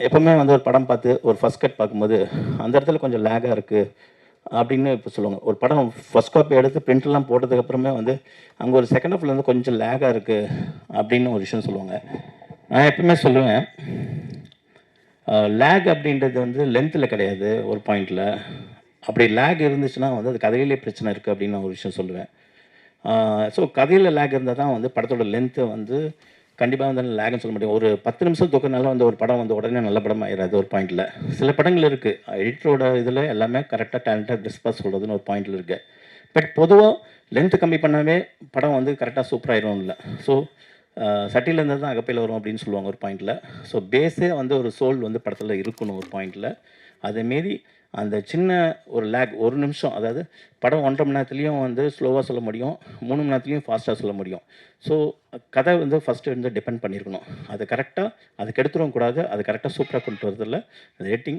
எப்பவுமே வந்து ஒரு படம் பார்த்து ஒரு ஃபர்ஸ்ட் கட் பார்க்கும்போது, அந்த இடத்துல கொஞ்சம் லேகா இருக்கு அப்படின்னு இப்ப சொல்லுவாங்க. ஒரு படம் ஃபர்ஸ்ட் காப்பி எடுத்து பிரிண்ட்லாம் போட்டதுக்கு அப்புறமே வந்து, அங்க ஒரு செகண்ட் ஹாஃப்ல வந்து கொஞ்சம் லேகா இருக்கு அப்படின்னு ஒரு விஷயம் சொல்லுவாங்க. நான் எப்பவுமே சொல்லுவேன், லேக் அப்படின்றது வந்து லென்த்ல கிடையாது ஒரு பாயிண்ட்ல. அப்படி லேக் இருந்துச்சுன்னா வந்து அது கதையிலே பிரச்சனை இருக்கு அப்படின்னு நான் ஒரு விஷயம் சொல்லுவேன். ஸோ கதையில லேக் இருந்தா தான் வந்து படத்தோட லென்த்த வந்து கண்டிப்பா வந்து லேக்ன்னு சொல்ல முடியும். ஒரு 10 நிமிஷம் தூக்கனால வந்து ஒரு படம் வந்து உடனே நல்ல படம் ஆயிராது ஒரு பாயிண்ட்ல. சில படங்கள் இருக்கு. எடிட்டரோட இதுல எல்லாமே கரெக்ட்டா டேலண்டா கிறிஸ்பா சொல்றதுன்னு ஒரு பாயிண்ட்ல இருக்கு. பட் பொதுவா லென்த் கம்மி பண்ணாவே படம் வந்து கரெக்ட்டா சூப்பர் ஆயிரும்ல. ஸோ சட்டியில இருந்து தான் அகப்பையில வரும் அப்படின்னு சொல்லுவாங்க ஒரு பாயிண்ட்ல. ஸோ பேஸே வந்து ஒரு சோல் வந்து படத்துல இருக்கணும் ஒரு பாயிண்ட்ல. அதை மீறி அந்த சின்ன ஒரு லேக் 1 நிமிஷம் அதாவது படம் 1 1/2 மணி நேரத்துலயும் வந்து ஸ்லோவா சொல்ல முடியும். 3 மணி நேரத்துலயும் ஃபாஸ்ட்டா சொல்ல முடியும். ஸோ கதை வந்து ஃபர்ஸ்ட்டு வந்து டிபெண்ட் பண்ணியிருக்கணும். அது கரெக்ட்டா அது கெடுத்துறவும் கூடாது. அது கரெக்ட்டா சூப்பரா கொண்டு வரதுல ரேட்டிங்